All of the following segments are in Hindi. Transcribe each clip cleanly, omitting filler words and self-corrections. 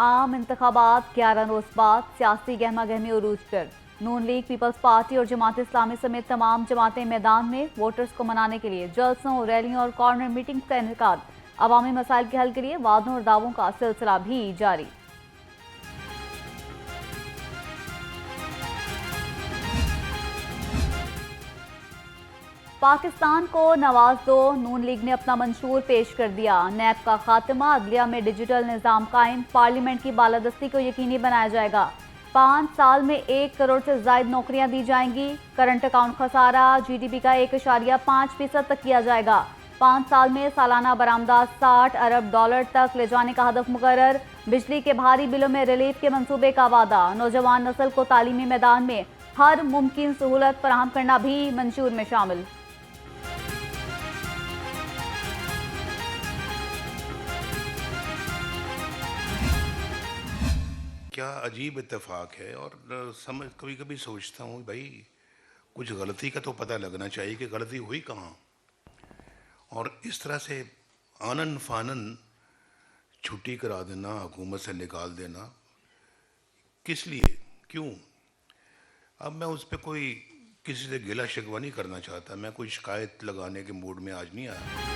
आम इंतखाबात 11 रोज बाद सियासी गहमा गहमी उरूज पर। नून लीग, पीपल्स पार्टी और जमात इस्लामी समेत तमाम जमातें मैदान में वोटर्स को मनाने के लिए जलसों, रैलियों और कॉर्नर मीटिंग्स का इनेकाद। अवामी मसाइल के हल के लिए वादों और दावों का सिलसिला भी जारी। पाकिस्तान को नवाज दो, नून लीग ने अपना मंशूर पेश कर दिया। नैब का खात्मा, अदलिया में डिजिटल निज़ाम कायम, पार्लियामेंट की बालादस्ती को यकीनी बनाया जाएगा। 5 साल में 1 करोड़ से ज्यादा नौकरियां दी जाएंगी। करंट अकाउंट खसारा GDP का 1.5% तक किया जाएगा। 5 साल में सालाना बरामदा $60 अरब तक ले जाने का हदफ मुकर्रर। बिजली के भारी बिलों में रिलीफ के मंसूबे का वादा। नौजवान नस्ल को तालीमी मैदान में हर मुमकिन सहूलत फराहम करना भी मंशूर में शामिल। क्या अजीब इत्तेफाक है। और समझ कभी कभी सोचता हूँ भाई कुछ गलती का तो पता लगना चाहिए कि गलती हुई कहाँ। और इस तरह से आनन फानन छुट्टी करा देना, हुकूमत से निकाल देना, किस लिए, क्यों? अब मैं उस पर कोई किसी से गिला शिकवा नहीं करना चाहता। मैं कोई शिकायत लगाने के मूड में आज नहीं आया।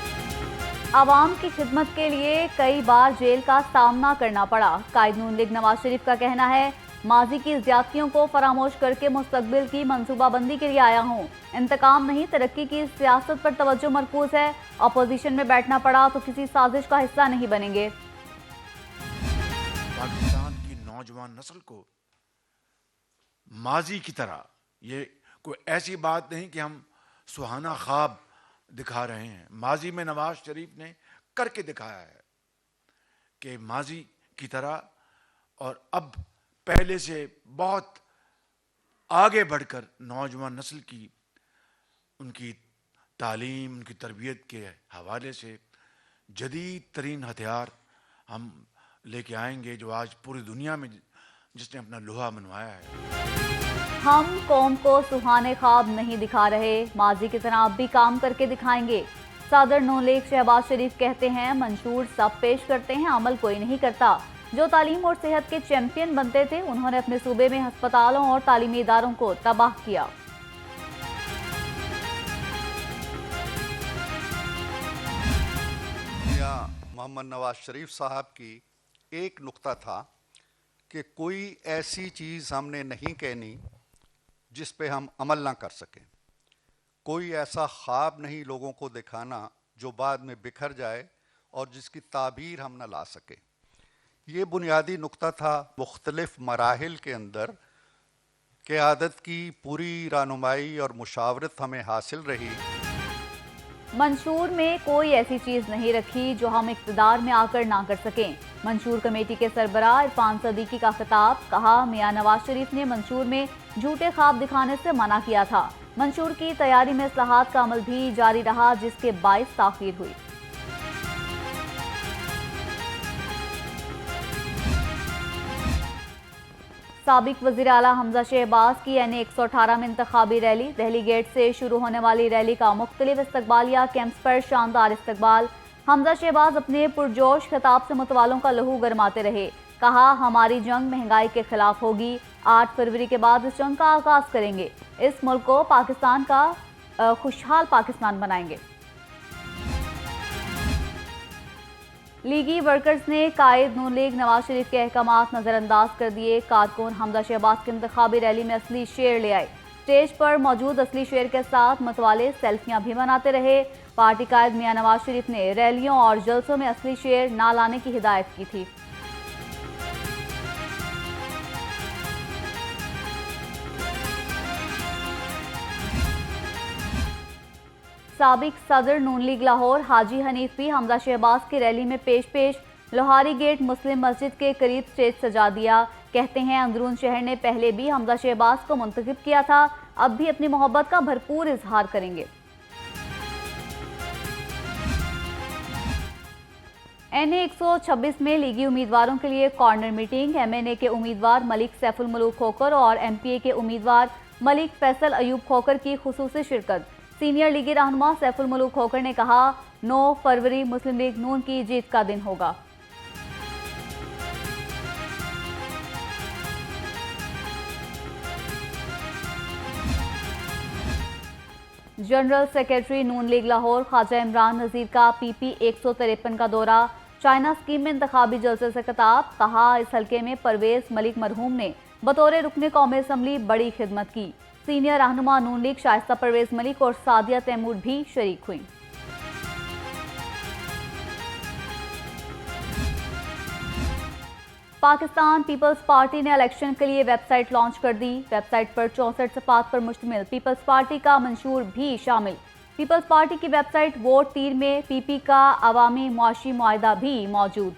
आवाम की खिदमत के लिए कई बार जेल का सामना करना पड़ा। कायद नून लीग नवाज शरीफ का कहना है, माजी की ज्यादतियों को फरामोश करके मुस्तकबिल की मंसूबाबंदी के लिए आया हूँ। इंतकाम नहीं, तरक्की की सियासत पर तवज्जो मरकूज है। अपोजिशन में बैठना पड़ा तो किसी साजिश का हिस्सा नहीं बनेंगे। पाकिस्तान की नौजवान नस्ल को माजी की तरह, ये कोई ऐसी बात नहीं कि हम सुहाना ख्वाब दिखा रहे हैं। माजी में नवाज शरीफ ने करके दिखाया है कि माजी की तरह और अब पहले से बहुत आगे बढ़कर नौजवान नस्ल की, उनकी तालीम, उनकी तरबियत के हवाले से जदीद तरीन हथियार हम लेके आएंगे, जो आज पूरी दुनिया में जिसने अपना लोहा मनवाया है। हम कौम को सुहाने ख्वाब नहीं दिखा रहे, माजी की तरह अब भी काम करके दिखाएंगे। सदर नून लीग शहबाज शरीफ कहते हैं, मंशूर सब पेश करते हैं, अमल कोई नहीं करता। जो तालीम और सेहत के चैंपियन बनते थे, उन्होंने अपने सूबे में अस्पतालों और तालीमी इदारों को तबाह किया। मोहम्मद नवाज शरीफ साहब की एक नुक्ता था कि कोई ऐसी चीज़ हमने नहीं कहनी जिस पे हम अमल ना कर सकें। कोई ऐसा ख्वाब नहीं लोगों को दिखाना जो बाद में बिखर जाए और जिसकी ताबीर हम ना ला सके। ये बुनियादी नुक्ता था। मुख्तलिफ मराहिल के अंदर क़यादत की पूरी रहनुमाई और मुशावरत हमें हासिल रही। मंशूर में कोई ऐसी चीज नहीं रखी जो हम इक़्तिदार में आकर ना कर सकें। मंशूर कमेटी के सरबराह इरफान सदीकी का खिताब। कहा, मियां नवाज शरीफ ने मंशूर में झूठे ख्वाब दिखाने से मना किया था। मंशूर की तैयारी में इस्लाहात का अमल भी जारी रहा, जिसके बाइस ताखीर हुई। साबिक वज़ीर आला हमजा शहबाज की NA 118 में इंतखाबी रैली। दहली गेट से शुरू होने वाली रैली का मुख्तलिफ इस्तकबालिया कैंप्स पर शानदार इस्तकबाल। हमजा शहबाज अपने पुरजोश खिताब से मुतवालों का लहू गरमाते रहे। कहा, हमारी जंग महंगाई के खिलाफ होगी। 8 फरवरी के बाद इस जंग का आगाज करेंगे। इस मुल्क को पाकिस्तान का खुशहाल पाकिस्तान बनाएंगे। लीगी वर्कर्स ने कायद नून लीग नवाज शरीफ के अहकामात नजरअंदाज कर दिए। कारकुन हमजा शहबाज की इंतखाबी रैली में असली शेर ले आए। स्टेज पर मौजूद असली शेर के साथ मतवाले सेल्फियां भी मनाते रहे। पार्टी कायद मियां नवाज शरीफ ने रैलियों और जलसों में असली शेर ना लाने की हिदायत की थी। साबिक सदर नून लीग लाहौर हाजी हनीफ भी हमजा शहबाज की रैली में पेश लोहारी गेट मुस्लिम मस्जिद के करीब स्टेज सजा दिया। कहते हैं, अंदरून शहर ने पहले भी हमजा शहबाज को मुंतखब किया था, अब भी अपनी मोहब्बत का भरपूर इजहार करेंगे। NA 126 में लीगी उम्मीदवारों के लिए कॉर्नर मीटिंग। MNA के उम्मीदवार मलिक सैफुल मलूक खोकर और MPA के उम्मीदवार मलिक फैसल अयूब खोकर की खुसूसी शिरकत। सीनियर लीगी रहनुमा सैफुल मलूक खोकर ने कहा, 9 फरवरी मुस्लिम लीग नून की जीत का दिन होगा। जनरल सेक्रेटरी नून लीग लाहौर ख्वाजा इमरान नजीर का PP 153 का दौरा, चाइना स्कीम में इंतखाबी जलसे से खिताब, कहा इस हल्के में परवेज मलिक मरहूम ने बतौर रुकने कौमी असम्बली बड़ी खिदमत की। सीनियर रहनुमा नून लीग शाइस्ता परवेज मलिक और सादिया तैमूर भी शरीक हुई। पाकिस्तान पीपल्स पार्टी ने इलेक्शन के लिए वेबसाइट लॉन्च कर दी। वेबसाइट पर 64 सफ़ात पर मुश्तमिल पीपल्स पार्टी का मंशूर भी शामिल। पीपल्स पार्टी की वेबसाइट वोट तीर में PP का अवामी मुआशी मुआहदा भी मौजूद।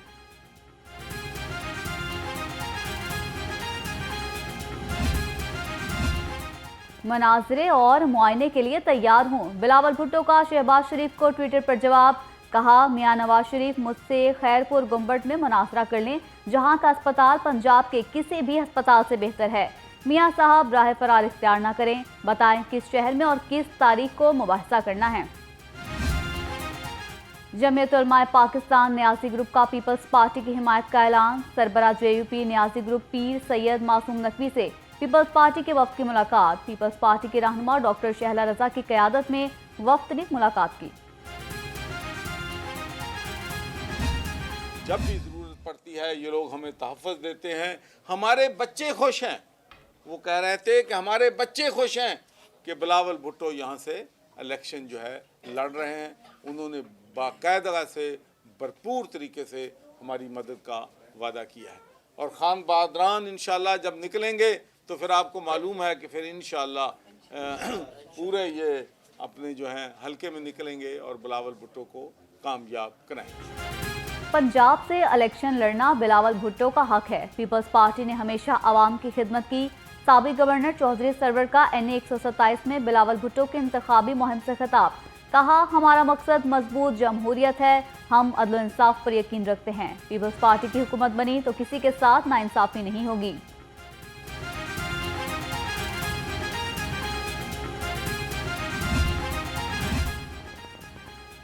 मनाजरे और मुआयने के लिए तैयार हूँ, बिलावल भुट्टो का शहबाज शरीफ को ट्विटर पर जवाब, कहा मियां नवाज शरीफ मुझसे खैरपुर गुम्बट में मुनासरा कर लें, जहां का अस्पताल पंजाब के किसी भी अस्पताल से बेहतर है। मियां साहब राह फरार इख्तियार ना करें, बताएं किस शहर में और किस तारीख को मुबाहसा करना है। जमीयत उलमाए पाकिस्तान न्याजी ग्रुप का पीपल्स पार्टी की हिमायत का ऐलान। सरबराह JUP न्याजी ग्रुप पीर सैयद मासूम नकवी से पीपल्स पार्टी के वफ्द की मुलाकात। पीपल्स पार्टी के रहनुमा डॉक्टर शहला रजा की क़यादत में वफ्द ने मुलाकात की। जब भी ज़रूरत पड़ती है ये लोग हमें तहफ़्फ़ुज़ देते हैं। हमारे बच्चे खुश हैं, वो कह रहे थे कि हमारे बच्चे खुश हैं कि बिलावल भुट्टो यहाँ से इलेक्शन जो है लड़ रहे हैं। उन्होंने बाकायदा से भरपूर तरीके से हमारी मदद का वादा किया है और खान बहादरान इंशाल्लाह जब निकलेंगे तो फिर आपको मालूम है कि फिर इंशाल्लाह पूरे ये अपने जो हैं हल्के में निकलेंगे और बिलावल भुट्टो को कामयाब कराएंगे। पंजाब से इलेक्शन लड़ना बिलावल भुट्टो का हक है। पीपल्स पार्टी ने हमेशा आवाम की खिदमत की। साबिक गवर्नर चौधरी सरवर का NA 127 में बिलावल भुट्टो के इंतखाबी मुहिम से खिताब, कहा हमारा मकसद मजबूत जमहूरियत है, हम अदल इंसाफ पर यकीन रखते हैं। पीपल्स पार्टी की हुकूमत बनी तो किसी के साथ नाइंसाफी नहीं होगी।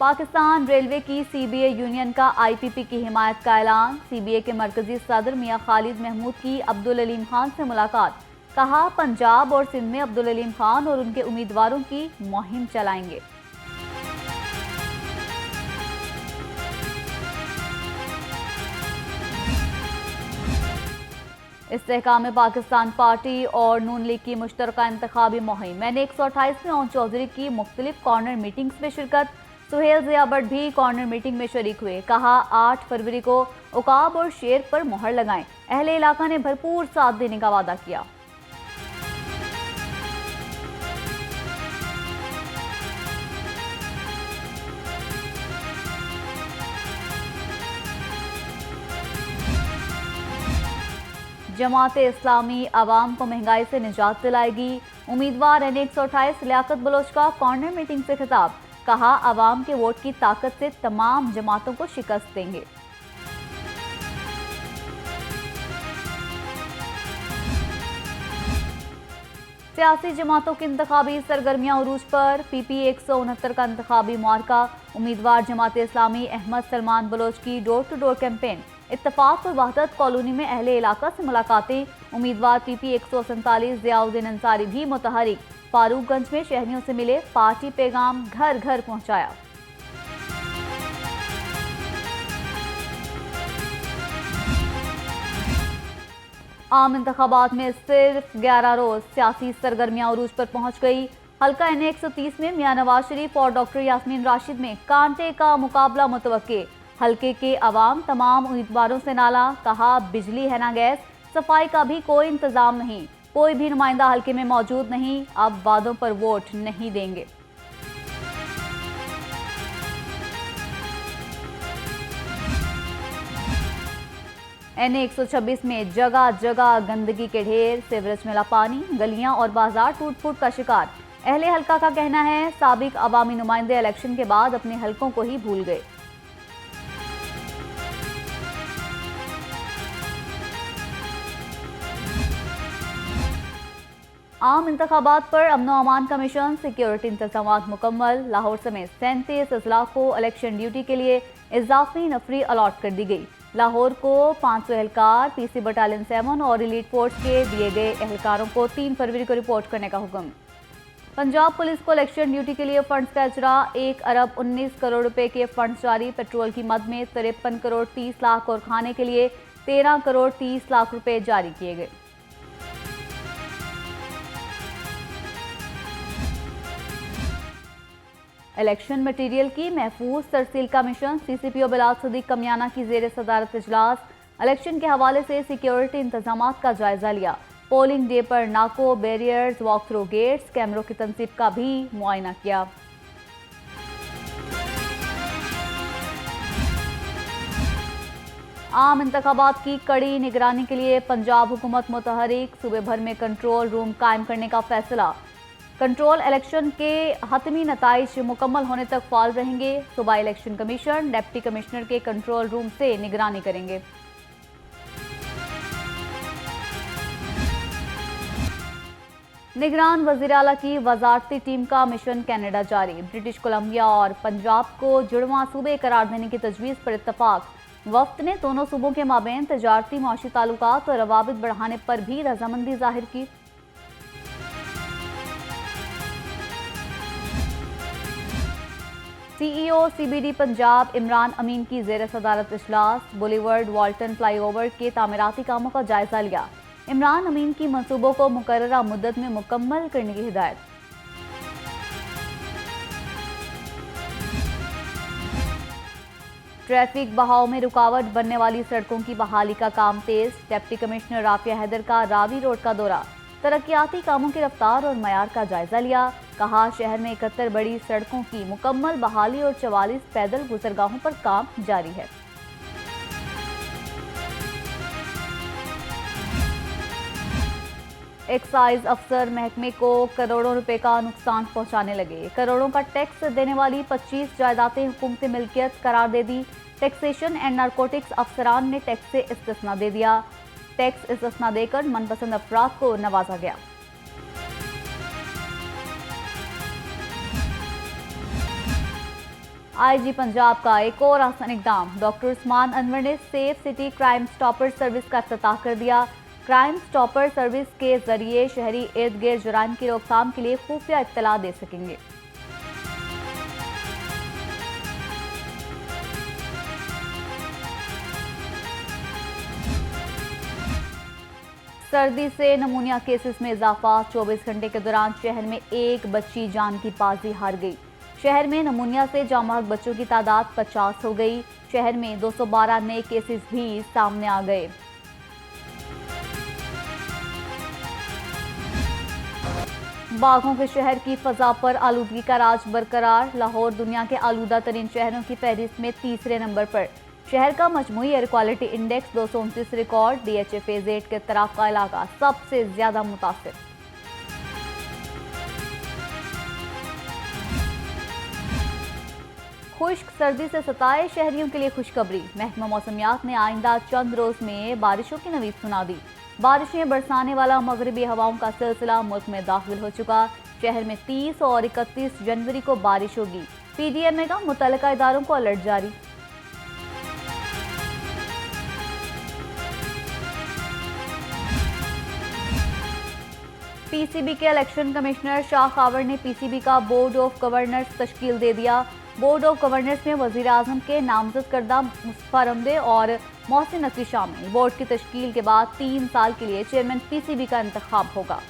पाकिस्तान रेलवे की CBA यूनियन का IPP की हिमायत का ऐलान। CBA के मरकजी सदर मियां खालिद महमूद की अब्दुल अलीम खान से मुलाकात, कहा पंजाब और सिंध में अब्दुल अलीम खान और उनके उम्मीदवारों की मुहिम चलाएंगे। इस्तेहकाम में पाकिस्तान पार्टी और नून लीग की मुश्तरका इंतखाबी मुहिम। मैंने 128 में ओन चौधरी की मुख्तलिफ कॉर्नर मीटिंग्स में शिरकत। सुहेल ज़िया भट्ट भी कॉर्नर मीटिंग में शरीक हुए, कहा 8 फरवरी को उकाब और शेर पर मोहर लगाएं। अहले इलाका ने भरपूर साथ देने का वादा किया। जमात इस्लामी अवाम को महंगाई से निजात दिलाएगी। उम्मीदवार NA 128 लियाकत बलोच का कॉर्नर मीटिंग से खिताब, कहा अवाम के वोट की ताकत से तमाम जमातों को शिकस्त देंगे। सियासी जमातों की इंतखाबी सरगर्मियां उरूज पर। PP 169 का इंतखाबी मार्का। उम्मीदवार जमात इस्लामी अहमद सलमान बलोच की डोर टू डोर कैंपेन। इत्तफाक और वहदत कॉलोनी में अहले इलाका से मुलाकातें। उम्मीदवार PP 147 ज़ियाउद्दीन अंसारी भी मुतहरिक। फारूकगंज में शहरियों से मिले, पार्टी पैगाम घर घर पहुंचाया। आम इंतखाबात में सिर्फ 11 रोज सियासी सरगर्मियां उरूज पर पहुंच गई। हल्का NA 130 में मियां नवाज शरीफ और डॉक्टर यास्मीन राशिद में कांटे का मुकाबला मुतवक्के। हल्के के अवाम तमाम उम्मीदवारों से नाला, कहा बिजली है ना गैस, सफाई का भी कोई इंतजाम नहीं, कोई भी नुमाइंदा हल्के में मौजूद नहीं, अब वादों पर वोट नहीं देंगे। NA 126 में जगह जगह गंदगी के ढेर, सीवरेज मिला पानी, गलियां और बाजार टूट फूट का शिकार। अहले हल्का का कहना है साबिक अवामी नुमाइंदे इलेक्शन के बाद अपने हल्कों को ही भूल गए। आम इंतखाबात पर अमनो अमान कमीशन, सिक्योरिटी इंतजाम मुकम्मल। लाहौर समेत 37 अजला को इलेक्शन ड्यूटी के लिए इजाफी नफरी अलॉट कर दी गई। लाहौर को 500 एहलकार, PC बटालियन 7 और एलीट फोर्स के दिए गए एहलकारों को 3 फरवरी को रिपोर्ट करने का हुक्म। पंजाब पुलिस को इलेक्शन ड्यूटी के लिए फंड्स का इजरा 1 अरब 19 करोड़ रुपए के फंड्स जारी। पेट्रोल की मद में 53 करोड़ 30 लाख और खाने के लिए 13 करोड़ 30 लाख रुपए जारी किए गए। इलेक्शन मटीरियल की महफूज तरसील का मिशन। CCPO बिलाल सदीक कमियाना की जेर सदारत इजलास। इलेक्शन के हवाले से सिक्योरिटी इंतजामात का जायजा लिया। पोलिंग डे पर नाको, बैरियर्स, वॉक थ्रू गेट्स, कैमरों की तनसीब का भी मुआयना किया। आम इंतखाबात की कड़ी निगरानी के लिए पंजाब हुकूमत मुतहरिक। सूबे भर में कंट्रोल रूम कायम करने का फैसला। कंट्रोल इलेक्शन के हतमी नताइज मुकम्मल होने तक फाल रहेंगे। सूबा इलेक्शन कमीशन डिप्टी कमिश्नर के कंट्रोल रूम से निगरानी करेंगे। निगरान वज़ीर आला की वजारती टीम का मिशन कनाडा जारी। ब्रिटिश कोलंबिया और पंजाब को जुड़वां सूबे करार देने की तजवीज़ पर इत्तफाक। वफ्द ने दोनों सूबों के माबेन तजारती माशी ताल्लुकात और रवाबित बढ़ाने पर भी रजामंदी जाहिर की। CEO CBD पंजाब इमरान अमीन की जेर सदारत इजलास। बुलीवर्ड वाल्टन फ्लाईओवर के तामीराती कामों का जायजा लिया। इमरान अमीन की मंसूबों को मुकर्ररा मुद्दत में मुकम्मल करने की हिदायत। ट्रैफिक बहाव में रुकावट बनने वाली सड़कों की बहाली का काम तेज। डिप्टी कमिश्नर राफिया हैदर का रावी रोड का दौरा। तरक्याती कामों की रफ्तार और मयार का जायजा लिया। कहा शहर में 71 बड़ी सड़कों की मुकम्मल बहाली और 44 पैदल गुजरगाहों पर काम जारी है। एक्साइज अफसर महकमे को करोड़ों रुपए का नुकसान पहुंचाने लगे। करोड़ों का टैक्स देने वाली 25 जायदादें हुकूमती मिल्कियत करार दे दी। टैक्सेशन एंड नारकोटिक्स अफसरान ने टैक्स से इस्तिस्ना दे दिया। टैक्स इस्तिस्ना देकर मनपसंद अफराद को नवाजा गया। IG पंजाब का एक और आसान इकदाम। डॉक्टर उस्मान अनवर ने safe city crime stopper service का इफ्तिताह कर दिया। क्राइम स्टॉपर सर्विस के जरिए शहरी इर्द गिर्द जुराइम की रोकथाम के लिए खुफिया इत्तला दे सकेंगे। सर्दी से नमूनिया केसेस में इजाफा। 24 घंटे के दौरान शहर में एक बच्ची जान की बाजी हार गई। शहर में नमूनिया से जामहक बच्चों की तादाद 50 हो गई। शहर में 212 नए केसेस भी सामने आ गए। बाघों के शहर की फजा पर आलूदगी का राज बरकरार। लाहौर दुनिया के आलूदा तरीन शहरों की फहरिस्त में तीसरे नंबर पर। शहर का मजमूई air quality index 229 record. DHA phase 8 के तरफ का इलाका सबसे ज्यादा मुतासिर। खुश्क सर्दी से सताए शहरियों के लिए खुशखबरी। महकमा मौसमियात ने आइंदा चंद रोज में बारिशों की नवीद सुना दी। बारिशें बरसाने वाला मगरबी हवाओं का सिलसिला मुल्क में दाखिल हो चुका। शहर में 30 और 31 जनवरी को बारिश होगी। PDMA का मुतल्लिका इदारों को अलर्ट जारी। PCB के इलेक्शन कमिश्नर शाह खावर ने PCB का बोर्ड ऑफ गवर्नर्स तश्कील दे दिया। बोर्ड ऑफ गवर्नर्स में वजीर आजम के नामजद करदा मुस्तफा रमदे और मोहसिन नकवी शामिल। बोर्ड की तश्कील के बाद 3 साल के लिए चेयरमैन PCB का इंतखाब होगा।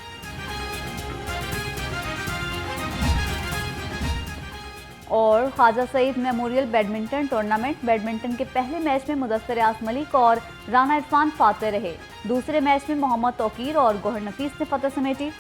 और Khwaja Saeed memorial badminton tournament. Badminton के पहले मैच में मुदस्सिर रियाज मलिक और राना इरफान फाते रहे। दूसरे मैच में मोहम्मद तौकीर और गोहर नफीस ने फतह समेटी।